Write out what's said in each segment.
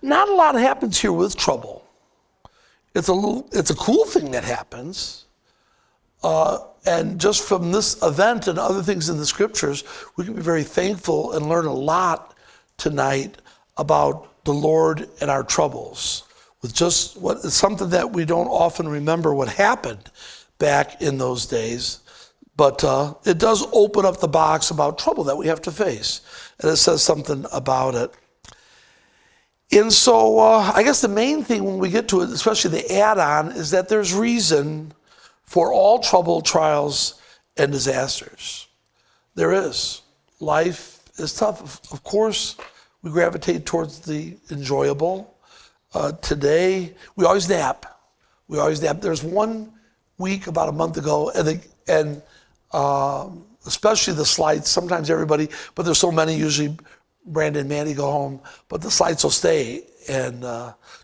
Not a lot happens here with trouble. It's a cool thing that happens. And just from this event and other things in the scriptures, we can be very thankful and learn a lot tonight about the Lord and our troubles. With just something that we don't often remember what happened back in those days. But it does open up the box about trouble that we have to face. And it says something about it. And so I guess the main thing when we get to it, especially the add-on, is that there's reason for all trouble, trials, and disasters. There is. Life is tough. Of course, we gravitate towards the enjoyable. Today, we always nap. There's 1 week about a month ago, and especially the slides, sometimes everybody, but there's so many, usually Brandon and Mandy go home, but the slides will stay. And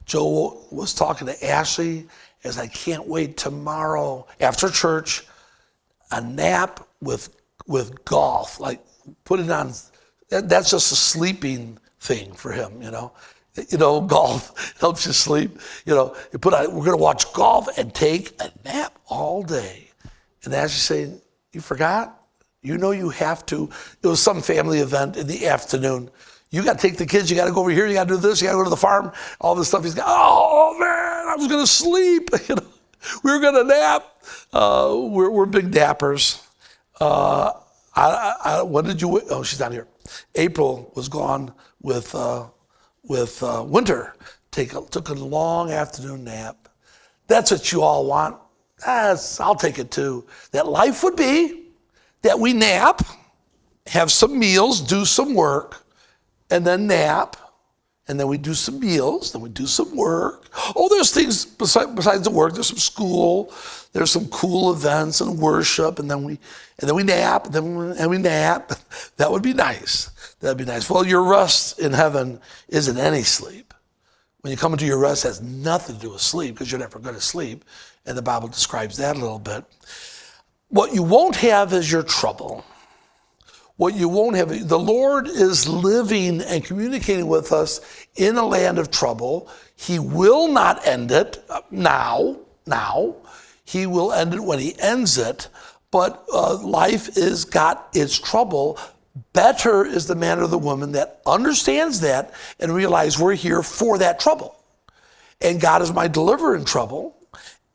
Joe was talking to Ashley, as I can't wait tomorrow after church, a nap with golf, like put it on, that's just a sleeping thing for him, golf helps you sleep, we're gonna watch golf and take a nap all day. And Ashley saying, you forgot? You have to, it was some family event in the afternoon. You got to take the kids, you got to go over here, you got to do this, you got to go to the farm, all this stuff. He's got, oh man, I was going to sleep. We were going to nap. We're big nappers. When did you, oh, she's not here. April was gone with winter. Took a long afternoon nap. That's what you all want. I'll take it too. That life would be that we nap, have some meals, do some work, and then nap, and then we do some meals, then we do some work. Oh, there's things besides the work. There's some school, there's some cool events and worship, and then we nap, and we nap. That would be nice. That'd be nice. Well, your rest in heaven isn't any sleep. When you come into your rest, it has nothing to do with sleep, because you're never going to sleep, and the Bible describes that a little bit. What you won't have is your trouble. What you won't have, the Lord is living and communicating with us in a land of trouble. He will not end it now. He will end it when he ends it. But life is got its trouble. Better is the man or the woman that understands that and realize we're here for that trouble. And God is my deliverer in trouble.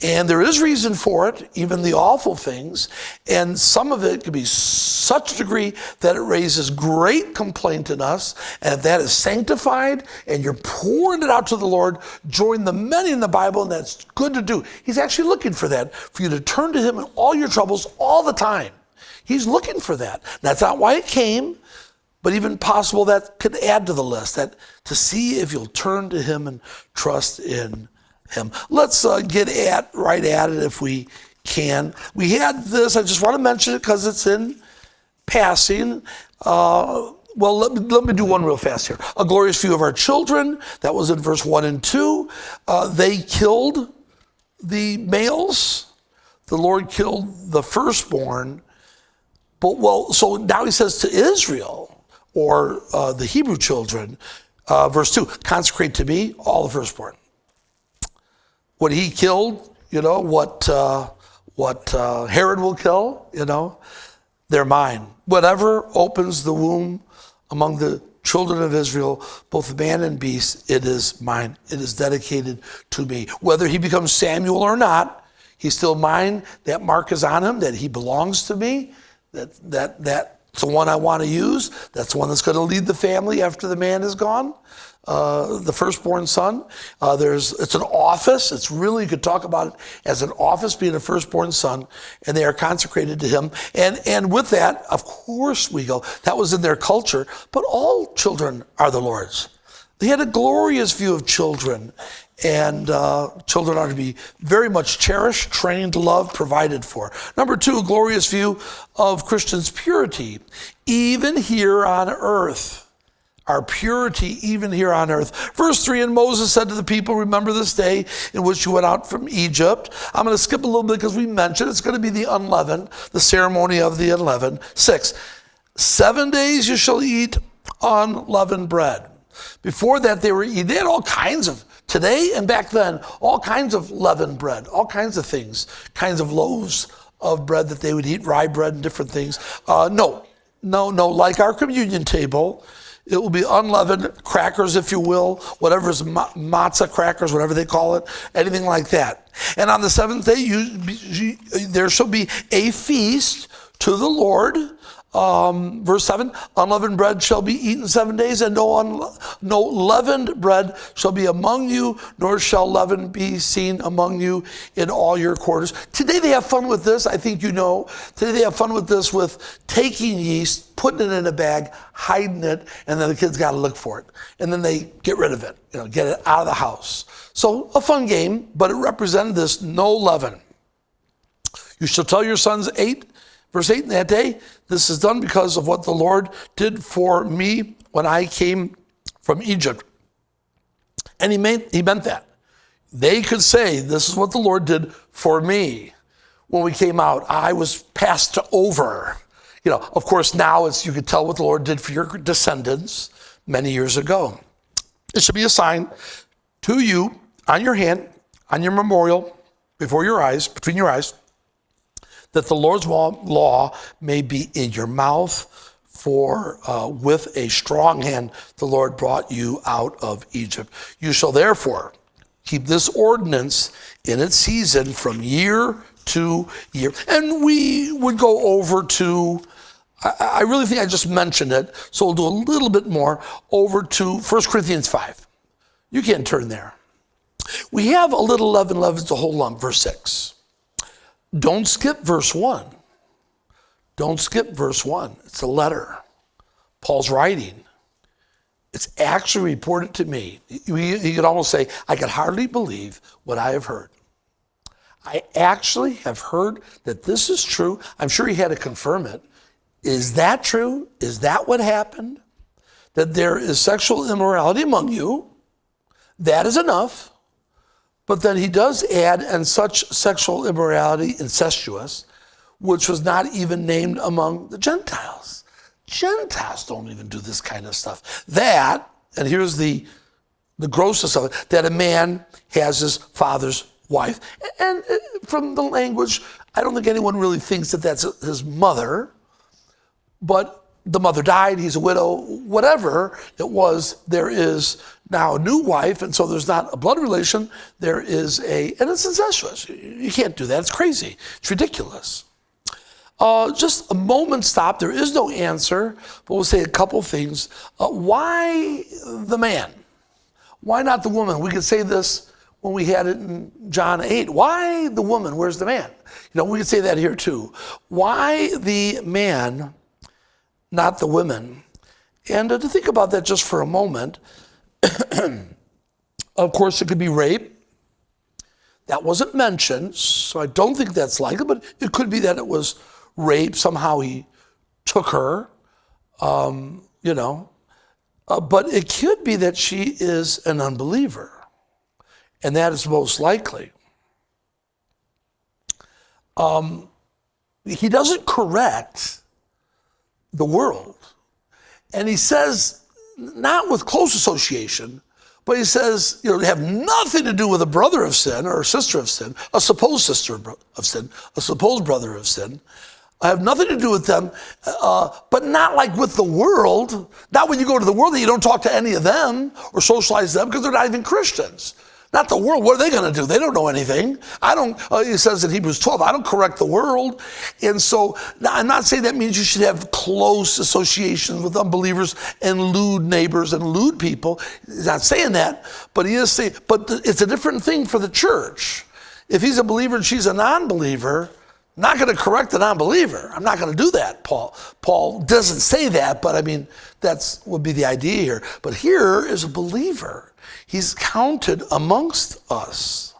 And there is reason for it, even the awful things. And some of it can be such a degree that it raises great complaint in us. And if that is sanctified and you're pouring it out to the Lord, join the many in the Bible, and that's good to do. He's actually looking for that, for you to turn to him in all your troubles all the time. He's looking for that. That's not why it came, but even possible that could add to the list, that to see if you'll turn to him and trust in him. Let's get right at it if we can. We had this, I just want to mention it because it's in passing. Well, let me do one real fast here. A glorious view of our children, that was in verse 1 and 2. They killed the males. The Lord killed the firstborn. So now he says to Israel, or the Hebrew children, verse 2, consecrate to me all the firstborn. What he killed, what Herod will kill, they're mine. Whatever opens the womb among the children of Israel, both man and beast, it is mine. It is dedicated to me. Whether he becomes Samuel or not, he's still mine. That mark is on him, that he belongs to me. That's the one I want to use. That's the one that's going to lead the family after the man is gone. The firstborn son. It's an office. It's really, you could talk about it as an office, being a firstborn son, and they are consecrated to him. And with that, of course we go. That was in their culture, but all children are the Lord's. They had a glorious view of children, and children are to be very much cherished, trained, loved, provided for. Number 2, a glorious view of Christians' purity, even here on earth. Our purity even here on earth. Verse 3, and Moses said to the people, remember this day in which you went out from Egypt. I'm going to skip a little bit because we mentioned it's going to be the unleavened, the ceremony of the unleavened. 6, 7 days you shall eat unleavened bread. Before that, they had all kinds of, today and back then, all kinds of leavened bread, all kinds of things, kinds of loaves of bread that they would eat, rye bread and different things. No, like our communion table, it will be unleavened crackers, if you will, whatever's matzah crackers, whatever they call it, anything like that. And on the seventh day, there shall be a feast to the Lord. Verse 7, unleavened bread shall be eaten 7 days, and no leavened bread shall be among you, nor shall leaven be seen among you in all your quarters. Today they have fun with this, I think you know. Today they have fun with this, with taking yeast, putting it in a bag, hiding it, and then the kids got to look for it. And then they get rid of it, get it out of the house. So a fun game, but it represented this no leaven. You shall tell your sons, Verse 8, in that day, this is done because of what the Lord did for me when I came from Egypt. And he meant that. They could say, this is what the Lord did for me. When we came out, I was passed over. Of course, now you could tell what the Lord did for your descendants many years ago. It should be a sign to you on your hand, on your memorial, before your eyes, between your eyes, that the Lord's law may be in your mouth, for with a strong hand the Lord brought you out of Egypt. You shall therefore keep this ordinance in its season from year to year. And we would go over to, I really think I just mentioned it, so we'll do a little bit more, over to 1 Corinthians 5. You can't turn there. We have a little leaven leavens the whole lump, verse 6. Don't skip verse 1. Don't skip verse 1. It's a letter. Paul's writing. It's actually reported to me. You could almost say, I could hardly believe what I have heard. I actually have heard that this is true. I'm sure he had to confirm it. Is that true? Is that what happened? That there is sexual immorality among you? That is enough. But then he does add, and such sexual immorality, incestuous, which was not even named among the Gentiles. Gentiles don't even do this kind of stuff. That, and here's the grossness of it, that a man has his father's wife. And from the language, I don't think anyone really thinks that that's his mother, but the mother died, he's a widow, whatever it was, there is now a new wife, and so there's not a blood relation, there is and it's incestuous. You can't do that, it's crazy, it's ridiculous. Just a moment stop, there is no answer, but we'll say a couple things. Why the man? Why not the woman? We could say this when we had it in John 8. Why the woman? Where's the man? We could say that here too. Why the man, not the women? And to think about that just for a moment, of course it could be rape. That wasn't mentioned, so I don't think that's likely, but it could be that it was rape. Somehow he took her, but it could be that she is an unbeliever, and that is most likely. He doesn't correct the world. And he says, not with close association, but he says, have nothing to do with a brother of sin or a sister of sin, a supposed sister of sin, a supposed brother of sin. I have nothing to do with them, but not like with the world. Not when you go to the world, that you don't talk to any of them or socialize them because they're not even Christians. Not the world. What are they going to do? They don't know anything. It says in Hebrews 12, I don't correct the world. And so I'm not saying that means you should have close associations with unbelievers and lewd neighbors and lewd people. He's not saying that, but he is saying, but it's a different thing for the church. If he's a believer and she's a non-believer, I'm not going to correct the non-believer. I'm not going to do that, Paul. Paul doesn't say that, but I mean, would be the idea here. But here is a believer. He's counted amongst us.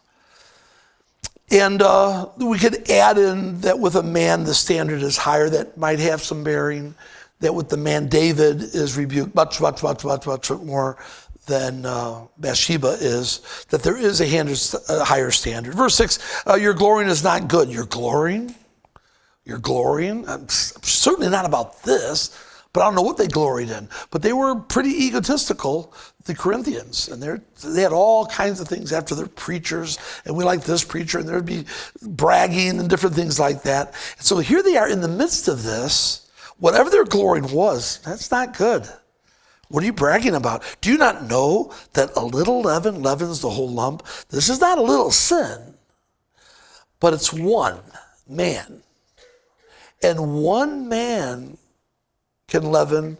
And we could add in that with a man, the standard is higher. That might have some bearing. That with the man, David is rebuked much more than Bathsheba is. That there is a higher standard. Verse 6, your glorying is not good. You're glorying? You're glorying? I'm certainly not about this. But I don't know what they gloried in. But they were pretty egotistical, the Corinthians. And they had all kinds of things after their preachers. And we like this preacher. And there'd be bragging and different things like that. And so here they are in the midst of this. Whatever their glorying was, that's not good. What are you bragging about? Do you not know that a little leaven leavens the whole lump? This is not a little sin, but it's one man. And one man can leaven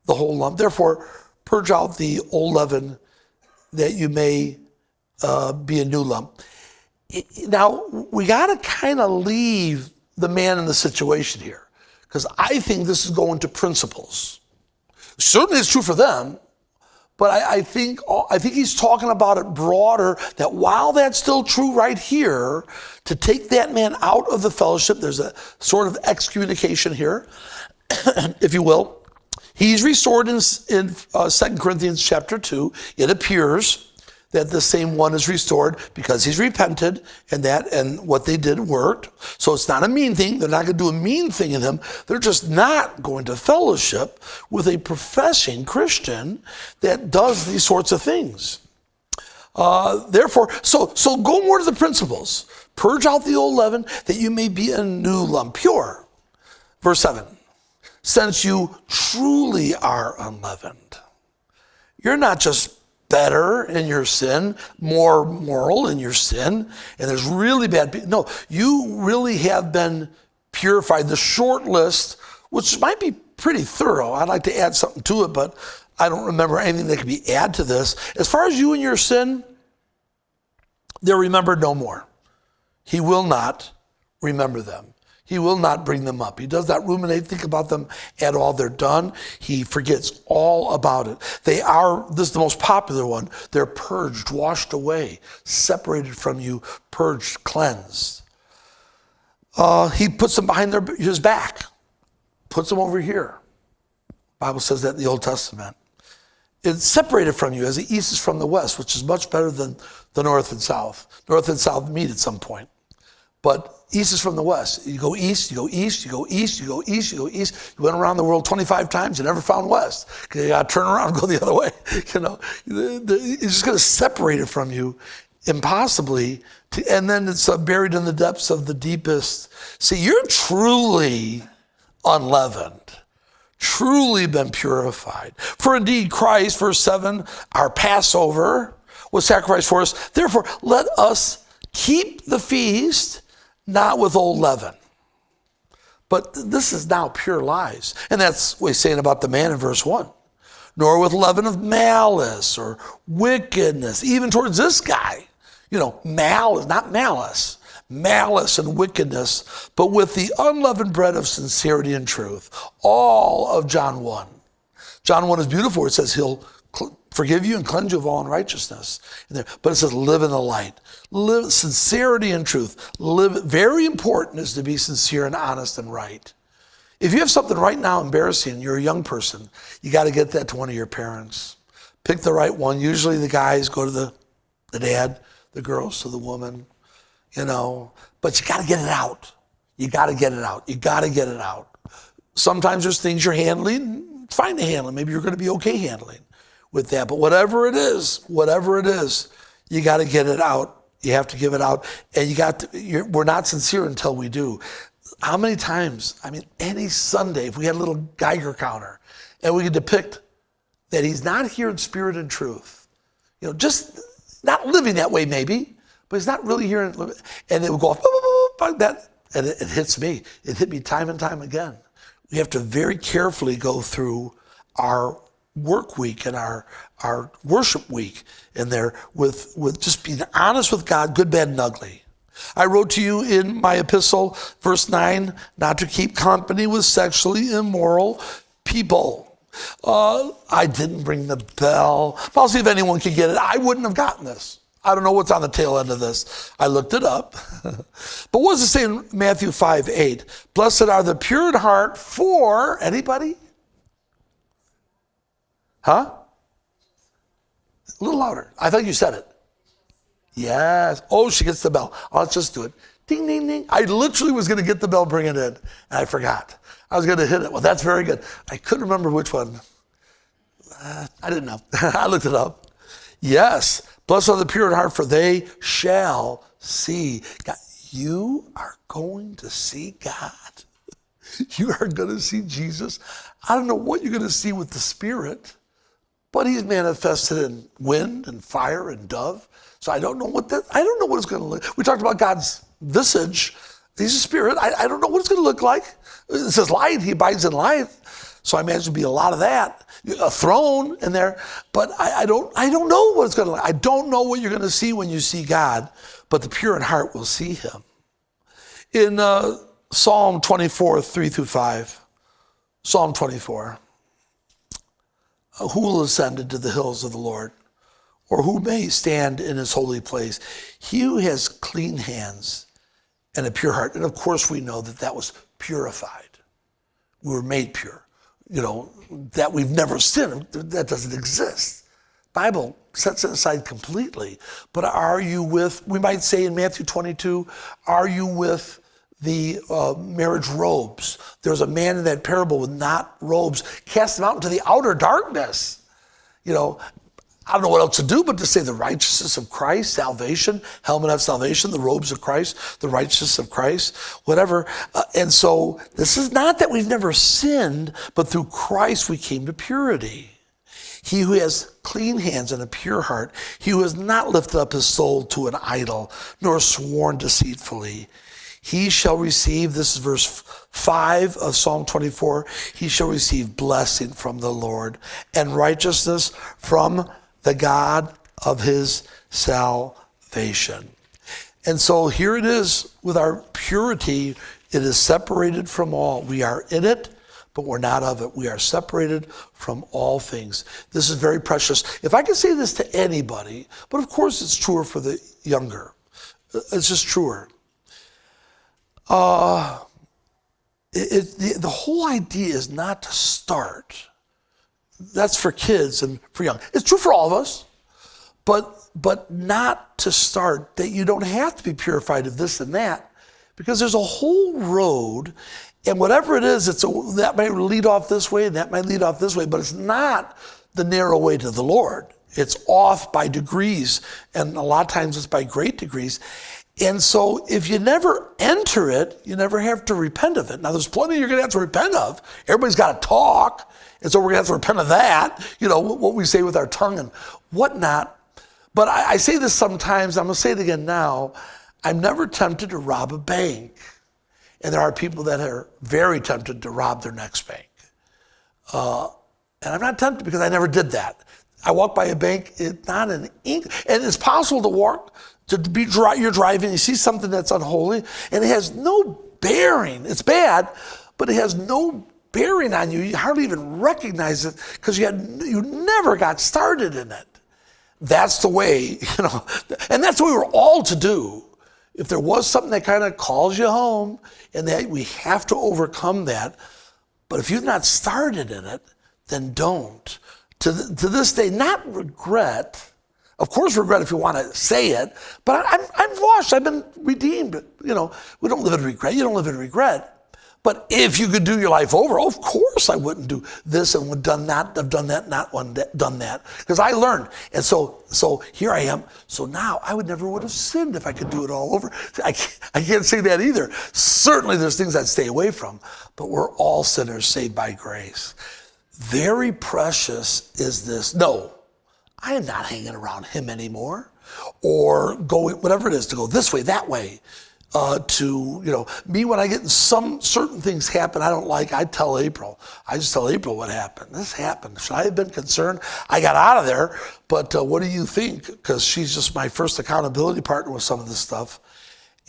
the whole lump. Therefore, purge out the old leaven that you may be a new lump. Now, we got to kind of leave the man in the situation here, because I think this is going to principles. Certainly it's true for them, but I think he's talking about it broader, that while that's still true right here, to take that man out of the fellowship, there's a sort of excommunication here, if you will. He's restored in 2 Corinthians chapter 2. It appears that the same one is restored because he's repented, and what they did worked. So it's not a mean thing. They're not going to do a mean thing in him. They're just not going to fellowship with a professing Christian that does these sorts of things. Therefore, so go more to the principles. Purge out the old leaven that you may be a new lump, pure. Verse 7, since you truly are unleavened. You're not just better in your sin, more moral in your sin, and there's really bad people. No, you really have been purified. The short list, which might be pretty thorough, I'd like to add something to it, but I don't remember anything that could be added to this. As far as you and your sin, they're remembered no more. He will not remember them. He will not bring them up. He does not ruminate, think about them at all. They're done. He forgets all about it. This is the most popular one, they're purged, washed away, separated from you, purged, cleansed. He puts them behind his back, puts them over here. The Bible says that in the Old Testament. It's separated from you as the east is from the west, which is much better than the north and south. North and south meet at some point. But east is from the west. You go east, you go east, you go east, you go east, you go east. You went around the world 25 times, you never found west. You got to turn around and go the other way. It's just going to separate it from you impossibly. And then it's buried in the depths of the deepest. See, you're truly unleavened, truly been purified. For indeed Christ, verse 7, our Passover was sacrificed for us. Therefore, let us keep the feast, not with old leaven. But this is now pure lies. And that's what he's saying about the man in verse 1. Nor with leaven of malice or wickedness, even towards this guy. Malice, not malice. Malice and wickedness, but with the unleavened bread of sincerity and truth. All of John 1. John 1 is beautiful where it says he'll forgive you and cleanse you of all unrighteousness. But it says live in the light. Live sincerity and truth. Very important is to be sincere and honest and right. If you have something right now embarrassing, you're a young person, you got to get that to one of your parents. Pick the right one. Usually the guys go to the dad, the girls to the woman, but you got to get it out. You got to get it out. You got to get it out. Sometimes there's things you're handling, fine to handle. Maybe you're going to be okay handling with that. But whatever it is, you got to get it out. You have to give it out. And we're not sincere until we do. How many times, any Sunday, if we had a little Geiger counter and we could depict that he's not here in spirit and truth, just not living that way maybe, but he's not really here. And it would go off like that. And it hits me. It hit me time and time again. We have to very carefully go through our work week and our worship week in there with just being honest with God, good, bad, and ugly. I wrote to you in my epistle, verse 9, not to keep company with sexually immoral people. I didn't ring the bell. I'll see if anyone can get it. I wouldn't have gotten this. I don't know what's on the tail end of this. I looked it up. But what does it say in Matthew 5:8? Blessed are the pure in heart, for anybody? Huh? A little louder. I thought you said it. Yes. Oh, she gets the bell. Oh, let's just do it. Ding, ding, ding. I literally was going to get the bell, bring it in, and I forgot. I was going to hit it. Well, that's very good. I couldn't remember which one. I didn't know. I looked it up. Yes. Blessed are the pure in heart, for they shall see God. You are going to see God. You are going to see Jesus. I don't know what you're going to see with the Spirit, but he's manifested in wind and fire and dove. So I don't know what it's going to look. We talked about God's visage. He's a spirit. I don't know what it's going to look like. It says light. He abides in light. So I imagine there'll be a lot of that. A throne in there. But I don't know what it's going to look like. I don't know what you're going to see when you see God, but the pure in heart will see him. In Psalm 24, 3-5, Psalm 24, who will ascend into the hills of the Lord? Or who may stand in his holy place? He who has clean hands and a pure heart. And of course we know that was purified. We were made pure. That we've never sinned, that doesn't exist. Bible sets it aside completely. But are you with, we might say in Matthew 22, are you with the marriage robes? There's a man in that parable with not robes. Cast them out into the outer darkness. I don't know what else to do but to say the righteousness of Christ, salvation, helmet of salvation, the robes of Christ, the righteousness of Christ, whatever. And so this is not that we've never sinned, but through Christ we came to purity. He who has clean hands and a pure heart, he who has not lifted up his soul to an idol, nor sworn deceitfully, he shall receive, this is verse 5 of Psalm 24, he shall receive blessing from the Lord and righteousness from the God of his salvation. And so here it is with our purity. It is separated from all. We are in it, but we're not of it. We are separated from all things. This is very precious. If I could say this to anybody, but of course it's truer for the younger. It's just truer. The whole idea is not to start. That's for kids and for young. It's true for all of us, but not to start that you don't have to be purified of this and that, because there's a whole road, and whatever it is, that might lead off this way and that might lead off this way, but it's not the narrow way to the Lord. It's off by degrees, and a lot of times it's by great degrees. And so if you never enter it, you never have to repent of it. Now there's plenty you're going to have to repent of. Everybody's got to talk. And so we're going to have to repent of that, what we say with our tongue and whatnot. But I say this sometimes, I'm going to say it again now. I'm never tempted to rob a bank. And there are people that are very tempted to rob their next bank. And I'm not tempted because I never did that. I walk by a bank, it's not an ink. And it's possible to walk, you're driving, you see something that's unholy, and it has no bearing. It's bad, but it has no bearing on you. You hardly even recognize it because you never got started in it. That's the way, and that's what we were all to do. If there was something that kind of calls you home, and that we have to overcome that, but if you've not started in it, then don't. To this day, not regret. Of course, regret if you want to say it, but I'm washed. I've been redeemed. We don't live in regret. You don't live in regret. But if you could do your life over, of course I wouldn't do this and would done that, have done that, not done that. Because I learned. And so here I am. So now I would have sinned if I could do it all over. I can't say that either. Certainly there's things I'd stay away from, but we're all sinners saved by grace. Very precious is this. No, I am not hanging around him anymore, or going, whatever it is, to go this way, that way. Me, when I get some certain things happen I don't like, I tell April. I just tell April what happened. This happened. Should I have been concerned? I got out of there, but what do you think? Because she's just my first accountability partner with some of this stuff.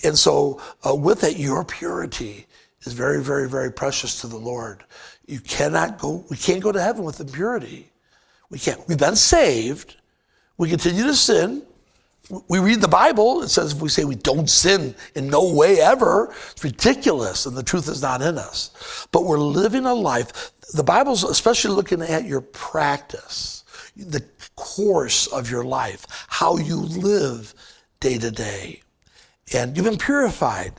And so with that, your purity is very, very, very precious to the Lord. We can't go to heaven with impurity. We can't. We've been saved. We continue to sin. We read the Bible. It says if we say we don't sin in no way ever, it's ridiculous, and the truth is not in us. But we're living a life. The Bible's especially looking at your practice, the course of your life, how you live day to day. And you've been purified.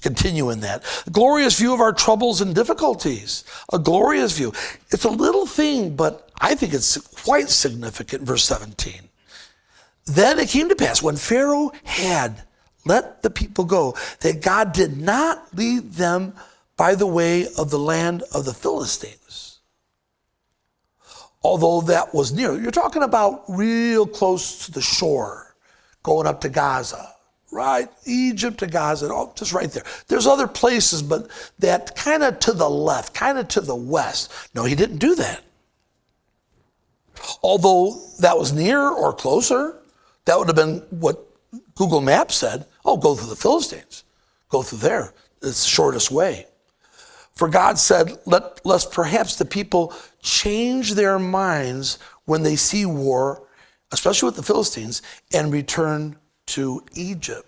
Continue in that. A glorious view of our troubles and difficulties. A glorious view. It's a little thing, but I think it's quite significant. Verse 17. Then it came to pass when Pharaoh had let the people go, that God did not lead them by the way of the land of the Philistines. Although that was near. You're talking about real close to the shore, going up to Gaza. Right, Egypt to Gaza, just right there. There's other places, but that kind of to the left, kind of to the west. No, he didn't do that. Although that was near or closer, that would have been what Google Maps said. Oh, go through the Philistines. Go through there. It's the shortest way. For God said, lest perhaps the people change their minds when they see war, especially with the Philistines, and return to Egypt.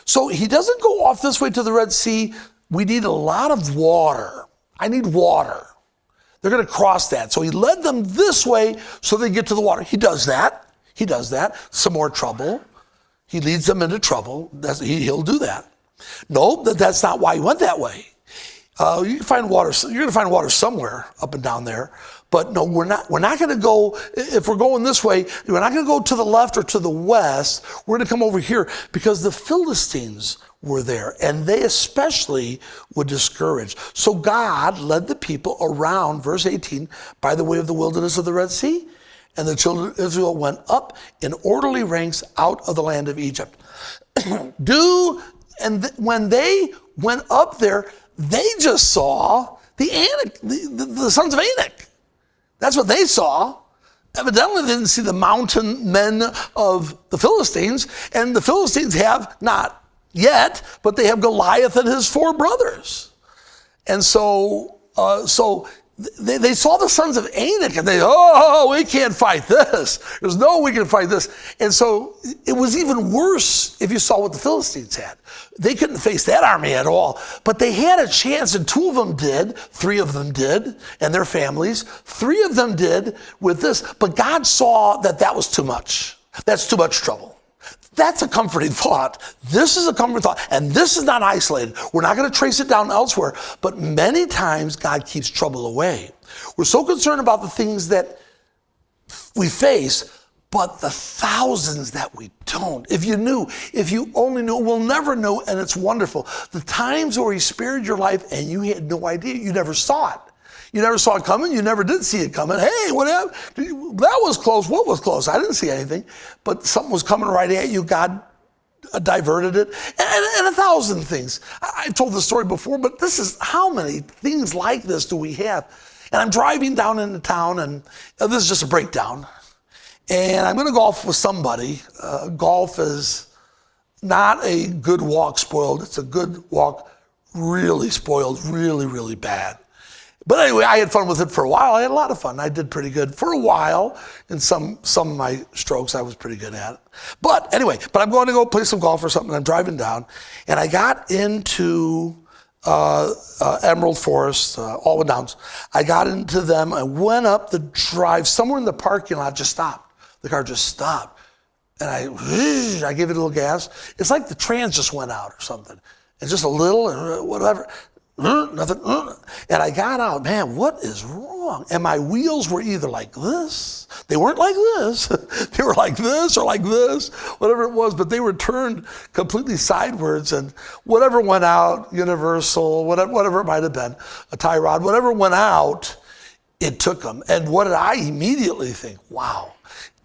So he doesn't go off this way to the Red Sea. We need a lot of water. I need water. They're going to cross that. So he led them this way so they get to the water. He does that. He does that. Some more trouble. He leads them into trouble. He'll do that. No, that's not why he went that way. You can find water. You're going to find water somewhere up and down there. But no, we're not going to go, if we're going this way, we're not going to go to the left or to the west. We're going to come over here because the Philistines were there, and they especially would discourage. So God led the people around, verse 18, by the way of the wilderness of the Red Sea, and the children of Israel went up in orderly ranks out of the land of Egypt. When they went up there, they just saw the sons of Anak. That's what they saw. Evidently, they didn't see the mountain men of the Philistines, and the Philistines have, not yet, but they have Goliath and his 4 brothers. And so they saw the sons of Anak, and we can't fight this. There's no way we can fight this. And so it was even worse if you saw what the Philistines had. They couldn't face that army at all. But they had a chance, and 2 of them did. 3 of them did, and their families. 3 of them did with this. But God saw that was too much. That's too much trouble. That's a comforting thought. This is a comforting thought. And this is not isolated. We're not going to trace it down elsewhere. But many times God keeps trouble away. We're so concerned about the things that we face, but the thousands that we don't. If you only knew, we'll never know, and it's wonderful. The times where he spared your life and you had no idea, you never saw it. You never saw it coming. You never did see it coming. Hey, whatever. That was close. What was close? I didn't see anything. But something was coming right at you. God diverted it. And 1,000 things. I've told this story before, but this is how many things like this do we have? And I'm driving down into town, and this is just a breakdown. And I'm going to golf with somebody. Golf is not a good walk spoiled. It's a good walk really spoiled, really, really bad. But anyway, I had fun with it for a while. I had a lot of fun. I did pretty good for a while. In some of my strokes, I was pretty good at it. But anyway, I'm going to go play some golf or something. I'm driving down, and I got into Emerald Forest, Alwood Downs. I got into them. I went up the drive. Somewhere in the parking lot, just stopped. The car just stopped. And I gave it a little gas. It's like the trans just went out or something. And just a little, whatever. Nothing. And I got out. Man, what is wrong? And my wheels were either like this. They weren't like this. They were like this or like this, whatever it was. But they were turned completely sideways. And whatever went out, Universal, whatever it might have been, a tie rod, whatever went out, it took them. And what did I immediately think? Wow.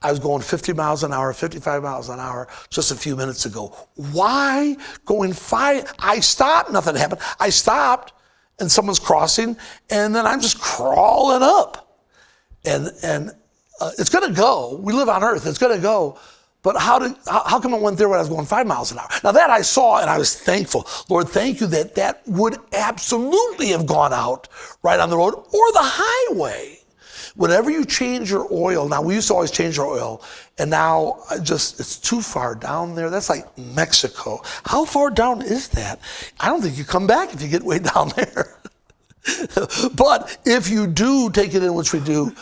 I was going 50 miles an hour, 55 miles an hour just a few minutes ago. Why going 5? I stopped, nothing happened. I stopped and someone's crossing, and then I'm just crawling up. And it's going to go. We live on earth. It's going to go. But how come I went there when I was going 5 miles an hour? Now that I saw, and I was thankful. Lord, thank you that would absolutely have gone out right on the road or the highway. Whenever you change your oil, now we used to always change our oil, and now it's too far down there. That's like Mexico. How far down is that? I don't think you come back if you get way down there. But if you do take it in, which we do,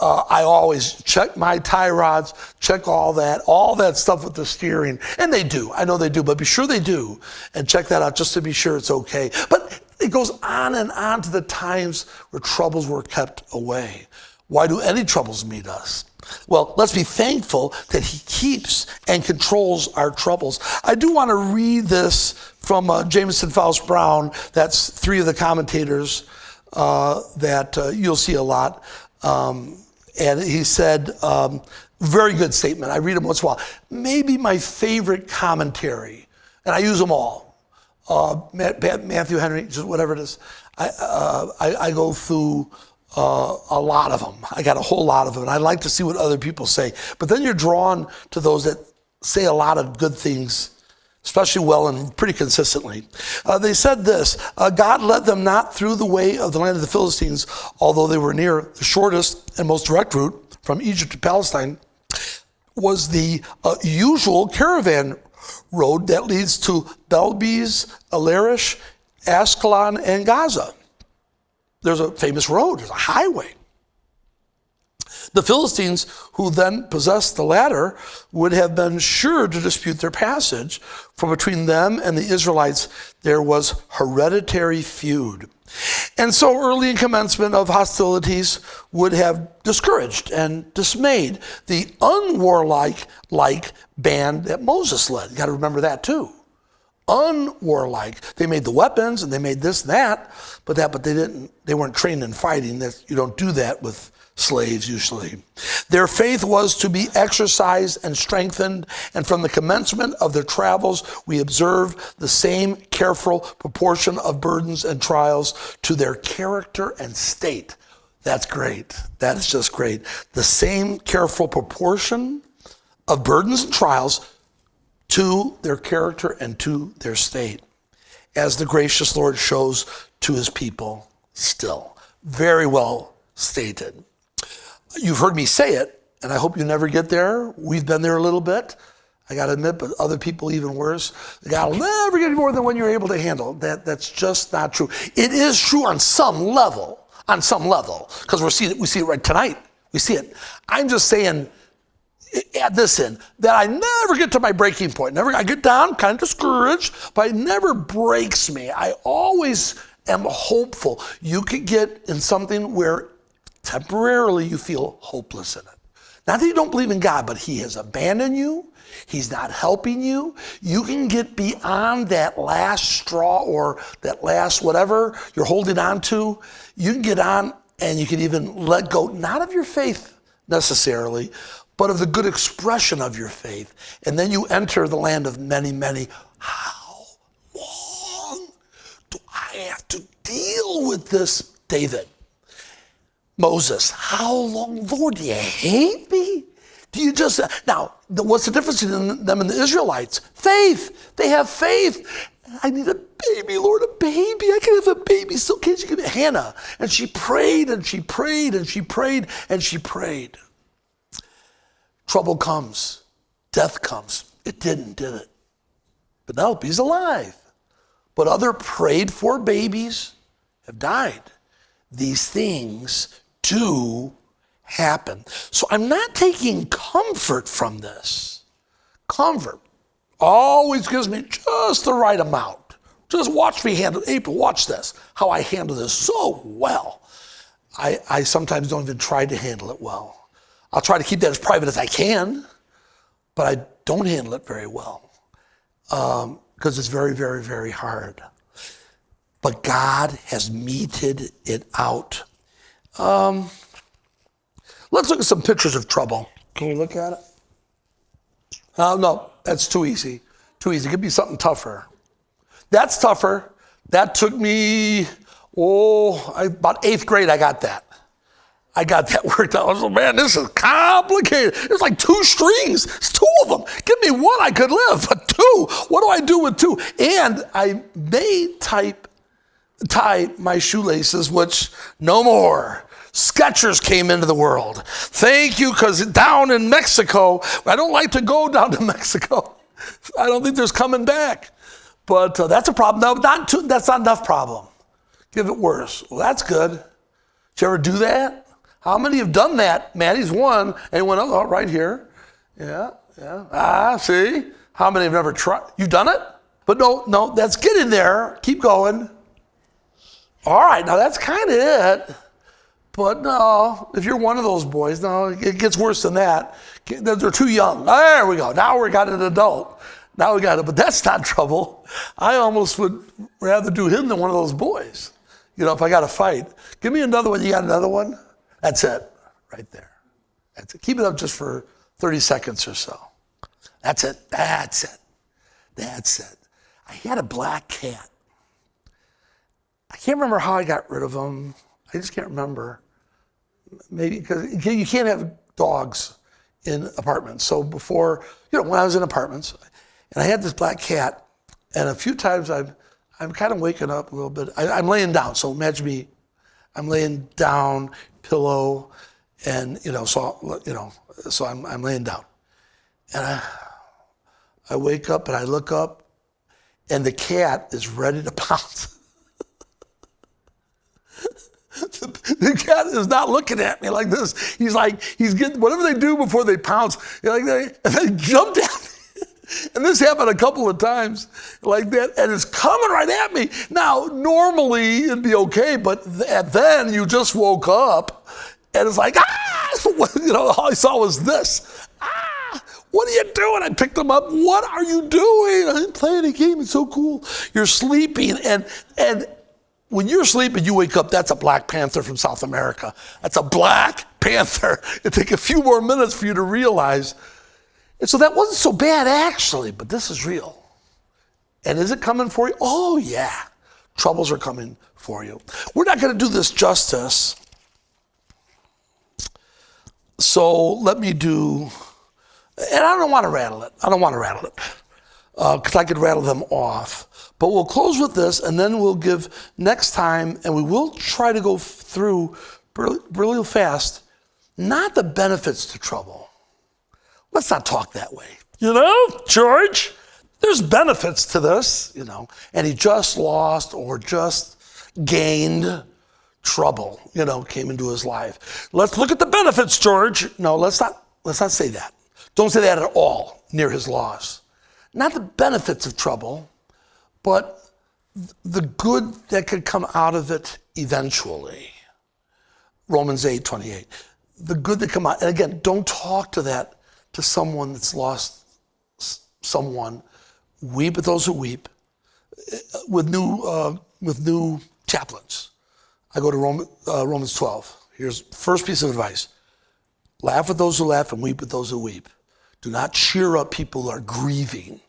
I always check my tie rods, check all that stuff with the steering. And they do. I know they do, but be sure they do. And check that out just to be sure it's okay. But it goes on and on to the times where troubles were kept away. Why do any troubles meet us? Well, let's be thankful that he keeps and controls our troubles. I do want to read this from Jameson Faust Brown. That's 3 of the commentators that you'll see a lot. And he said, very good statement. I read them once in a while. Maybe my favorite commentary, and I use them all. Matthew Henry, just whatever it is. I go through a lot of them. I got a whole lot of them, and I like to see what other people say. But then you're drawn to those that say a lot of good things, especially well and pretty consistently. They said this, God led them not through the way of the land of the Philistines, although they were near. The shortest and most direct route from Egypt to Palestine was the usual caravan road that leads to Belbez, Alarish, Ascalon, and Gaza. There's a famous road, there's a highway. The Philistines, who then possessed the latter, would have been sure to dispute their passage, for between them and the Israelites there was hereditary feud. And so early commencement of hostilities would have discouraged and dismayed the unwarlike band that Moses led. You got to remember that too. Unwarlike. They made the weapons and they made this and that, but they weren't trained in fighting. You don't do that with slaves usually. Their faith was to be exercised and strengthened, and from the commencement of their travels, we observe the same careful proportion of burdens and trials to their character and state. That's great. That is just great. The same careful proportion of burdens and trials to their character and to their state, as the gracious Lord shows to his people still. Very well stated. You've heard me say it, and I hope you never get there. We've been there a little bit. I got to admit, but other people even worse. God will never get more than what you're able to handle. That's just not true. It is true on some level, because we see it right tonight. We see it. I'm just saying, add this in, that I never get to my breaking point. I get down, kind of discouraged, but it never breaks me. I always am hopeful. You could get in something where temporarily you feel hopeless in it. Not that you don't believe in God, but he has abandoned you. He's not helping you. You can get beyond that last straw or that last whatever you're holding on to. You can get on and you can even let go, not of your faith necessarily, but of the good expression of your faith. And then you enter the land of many, many. How long do I have to deal with this, David? Moses, how long, Lord, do you hate me? Do you just, now, what's the difference between them and the Israelites? Faith. They have faith. I need a baby, Lord, a baby. I can have a baby. Still, can't you give me Hannah? And she prayed and she prayed and she prayed and she prayed. Trouble comes. Death comes. It didn't, did it? Penelope's alive. But other prayed for babies have died. These things do happen. So I'm not taking comfort from this. Comfort always gives me just the right amount. Just watch me handle, April, watch this, how I handle this so well. I sometimes don't even try to handle it well. I'll try to keep that as private as I can, but I don't handle it very well because it's very, very, very hard. But God has meted it out. Let's look at some pictures of trouble. Can we look at it? No, that's too easy. Too easy. Give me something tougher. That's tougher. That took me, about 8th grade, I got that. I got that worked out. I was like, man, this is complicated. There's like 2 strings. It's 2 of them. Give me 1, I could live. But 2, what do I do with 2? And I may tie my shoelaces, which no more. Skechers came into the world. Thank you, because down in Mexico, I don't like to go down to Mexico. I don't think there's coming back. But that's a problem. No, that's not enough problem. Give it worse. Well, that's good. Did you ever do that? How many have done that? Maddie's one. Anyone else? Oh, right here. Yeah. See? How many have never tried? You've done it? But no, that's getting there. Keep going. All right, now that's kind of it. But no, if you're one of those boys, no, it gets worse than that. They're too young. There we go. Now we got an adult. Now we got it, but that's not trouble. I almost would rather do him than one of those boys. If I got to fight. Give me another one. You got another one? That's it, right there. That's it. Keep it up just for 30 seconds or so. That's it. I had a black cat. I can't remember how I got rid of him. I just can't remember. Maybe because you can't have dogs in apartments. So before, when I was in apartments, and I had this black cat, and a few times I'm kind of waking up a little bit. I'm laying down, so imagine me. I'm laying down, pillow, and so I'm laying down, and I wake up and I look up, and the cat is ready to pounce. The cat is not looking at me like this. He's getting whatever they do before they pounce. And they jumped at me. And this happened a couple of times like that, and it's coming right at me. Now, normally it'd be okay, but then you just woke up, and it's like, all I saw was this. What are you doing? I picked him up. What are you doing? I'm playing a game. It's so cool. You're sleeping, and when you're sleeping, you wake up, that's a black panther from South America. That's a black panther. It'll take a few more minutes for you to realize. And so that wasn't so bad, actually, but this is real. And is it coming for you? Oh, yeah. Troubles are coming for you. We're not going to do this justice. So let me do, and I don't want to rattle it. Because I could rattle them off. But we'll close with this, and then we'll give next time, and we will try to go through really fast, not the benefits to trouble. Let's not talk that way. George, there's benefits to this, and he just lost or just gained trouble, came into his life. Let's look at the benefits, George. No, let's not say that. Don't say that at all near his loss. Not the benefits of trouble, but the good that could come out of it eventually. Romans 8:28. The good that come out, and again, don't talk to someone that's lost someone. Weep with those who weep. With new chaplains, I go to Romans 12. Here's the first piece of advice. Laugh with those who laugh and weep with those who weep. Do not cheer up people who are grieving.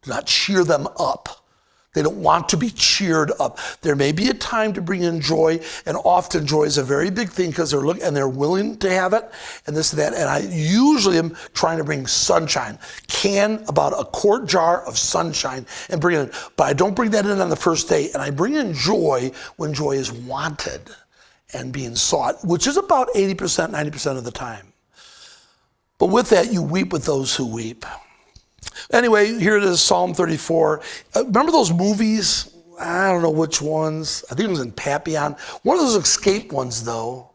Do not cheer them up. They don't want to be cheered up. There may be a time to bring in joy, and often joy is a very big thing because they're willing to have it, and this and that. And I usually am trying to bring sunshine, about a quart jar of sunshine, and bring it in. But I don't bring that in on the first day, and I bring in joy when joy is wanted and being sought, which is about 80%, 90% of the time. But with that, you weep with those who weep. Anyway, here it is, Psalm 34. Remember those movies? I don't know which ones. I think it was in Papillon. One of those escape ones, though.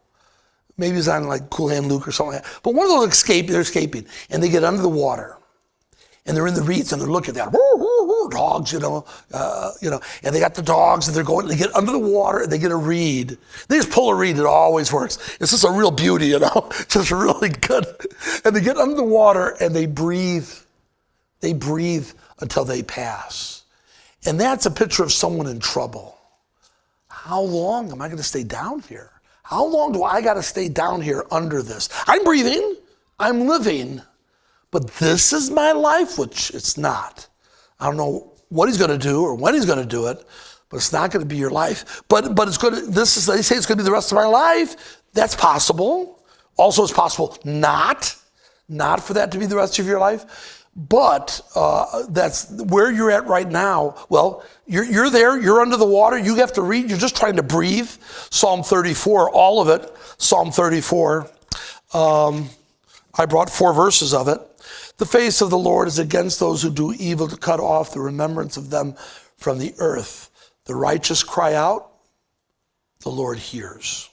Maybe it's on like Cool Hand Luke or something like that. But one of those they're escaping, and they get under the water. And they're in the reeds, and they're looking at dogs, and they got the dogs, and they get under the water, and they get a reed. They just pull a reed, it always works. It's just a real beauty, just really good. And they get under the water, and they breathe. They breathe until they pass. And that's a picture of someone in trouble. How long am I going to stay down here? How long do I got to stay down here under this? I'm breathing, I'm living, but this is my life, which it's not. I don't know what he's going to do or when he's going to do it, but it's not going to be your life. But it's going to, they say it's going to be the rest of my life. That's possible. Also, it's possible not for that to be the rest of your life. But that's where you're at right now. Well, you're there, you're under the water, you have to read, you're just trying to breathe. Psalm 34, all of it, Psalm 34. I brought 4 verses of it. The face of the Lord is against those who do evil, to cut off the remembrance of them from the earth. The righteous cry out, the Lord hears.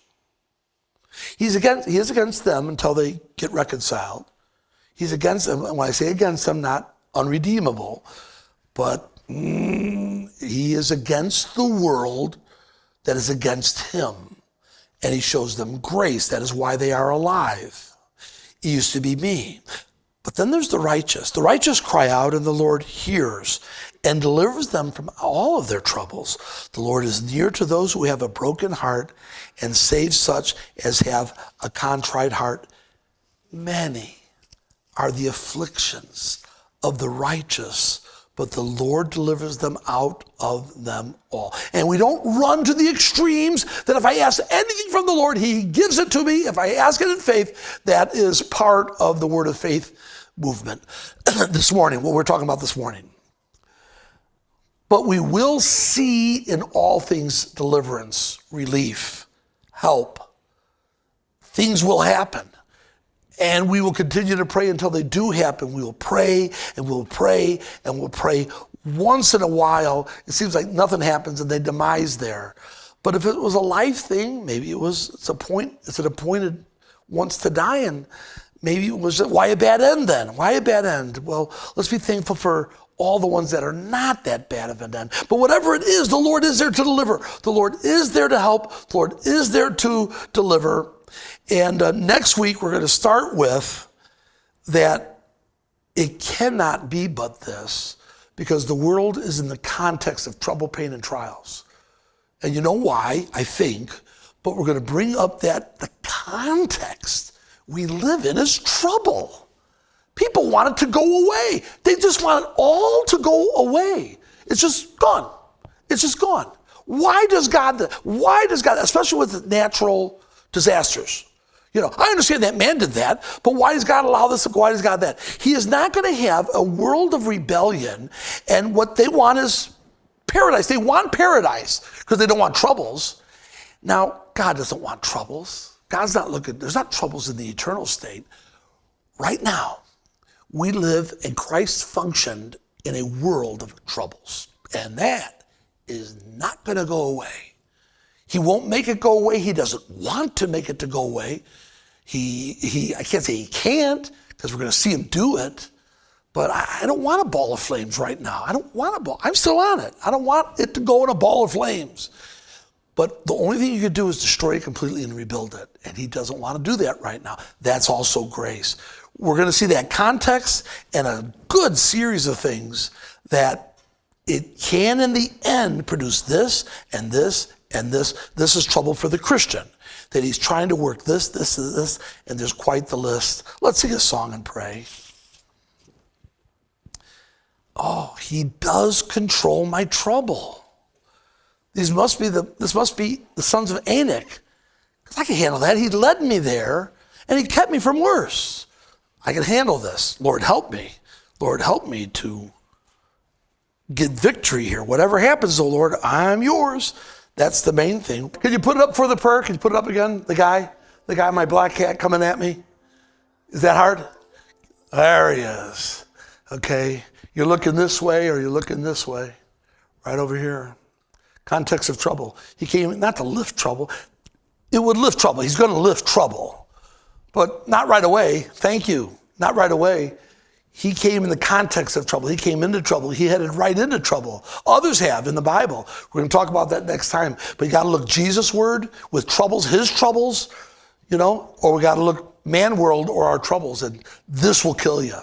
He is against them until they get reconciled. He's against them, and when I say against them, not unredeemable, but he is against the world that is against him. And he shows them grace. That is why they are alive. It used to be me. But then there's the righteous. The righteous cry out, and the Lord hears and delivers them from all of their troubles. The Lord is near to those who have a broken heart and saves such as have a contrite heart. Many are the afflictions of the righteous, but the Lord delivers them out of them all. And we don't run to the extremes that if I ask anything from the Lord, he gives it to me. If I ask it in faith, that is part of the word of faith movement this morning, what we're talking about this morning. But we will see in all things deliverance, relief, help. Things will happen. And we will continue to pray until they do happen. We will pray and we'll pray and we'll pray. Once in a while, it seems like nothing happens and they demise there. But if it was a life thing, maybe it's an appointed once to die, and maybe it was, why a bad end then? Why a bad end? Well, let's be thankful for all the ones that are not that bad of an end. But whatever it is, the Lord is there to deliver. The Lord is there to help. The Lord is there to deliver. And next week, we're going to start with that it cannot be but this, because the world is in the context of trouble, pain, and trials. And you know why, I think, but we're going to bring up that the context we live in is trouble. People want it to go away. They just want it all to go away. It's just gone. It's just gone. Why does God, especially with natural disasters? You know, I understand that man did that, but why does God allow this? Why does God that? He is not going to have a world of rebellion, and what they want is paradise. They want paradise because they don't want troubles. Now, God doesn't want troubles. God's not looking, there's not troubles in the eternal state. Right now, we live and Christ functioned in a world of troubles, and that is not going to go away. He won't make it go away. He doesn't want to make it to go away. I can't say he can't, because we're going to see him do it, but I don't want a ball of flames right now. I don't want a ball. I'm still on it. I don't want it to go in a ball of flames. But the only thing you could do is destroy it completely and rebuild it. And he doesn't want to do that right now. That's also grace. We're going to see that context and a good series of things that it can in the end produce this and this and this. This is trouble for the Christian, that he's trying to work this, and there's quite the list. Let's sing a song and pray. Oh, he does control my trouble. This must be the sons of Anak, because I can handle that. He led me there, and he kept me from worse. I can handle this. Lord, help me. Lord, help me to get victory here. Whatever happens, oh Lord, I'm yours. That's the main thing. Can you put it up for the prayer? Can you put it up again? The guy in my black hat coming at me. Is that hard? There he is. Okay. You're looking this way or you're looking this way. Right over here. Context of trouble. He came not to lift trouble. It would lift trouble. He's going to lift trouble. But not right away. Thank you. Not right away. He came in the context of trouble. He came into trouble. He headed right into trouble. Others have in the Bible. We're going to talk about that next time. But you got to look Jesus' word with troubles, his troubles, or we got to look man world or our troubles, and this will kill you.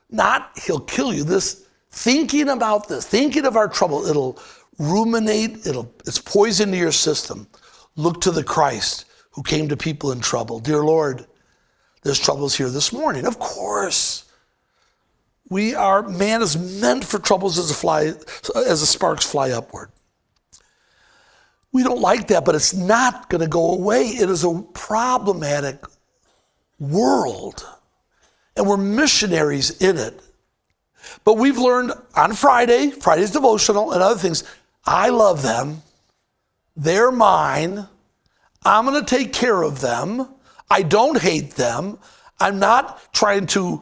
Not he'll kill you. This thinking about this, thinking of our trouble, it'll ruminate, it's poison to your system. Look to the Christ who came to people in trouble. Dear Lord, there's troubles here this morning. Of course. Man is meant for troubles as the sparks fly upward. We don't like that, but it's not going to go away. It is a problematic world, and we're missionaries in it. But we've learned on Friday's devotional and other things, I love them. They're mine. I'm going to take care of them. I don't hate them. I'm not trying to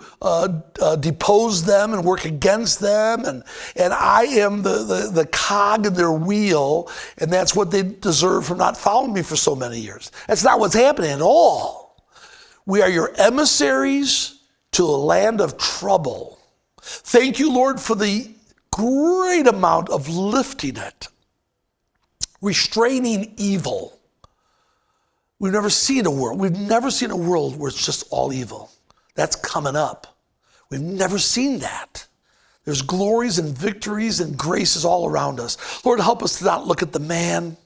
depose them and work against them, and I am the cog in their wheel, and that's what they deserve for not following me for so many years. That's not what's happening at all. We are your emissaries to a land of trouble. Thank you, Lord, for the great amount of lifting it, restraining evil. We've never seen a world where it's just all evil. That's coming up. We've never seen that. There's glories and victories and graces all around us. Lord, help us to not look at the man.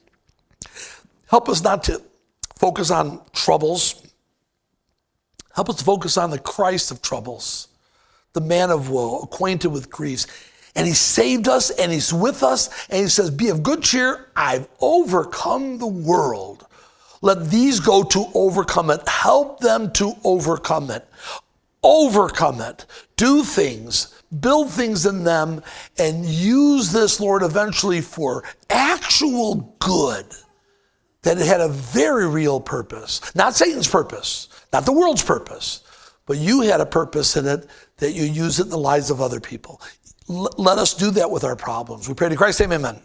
Help us not to focus on troubles. Help us to focus on the Christ of troubles, the man of woe, acquainted with griefs. And he saved us, and he's with us, and he says, be of good cheer, I've overcome the world. Let these go to overcome it. Help them to overcome it. Overcome it. Do things, build things in them, and use this, Lord, eventually for actual good. That it had a very real purpose. Not Satan's purpose, not the world's purpose, but you had a purpose in it that you use it in the lives of other people. Let us do that with our problems. We pray to Christ's name, amen.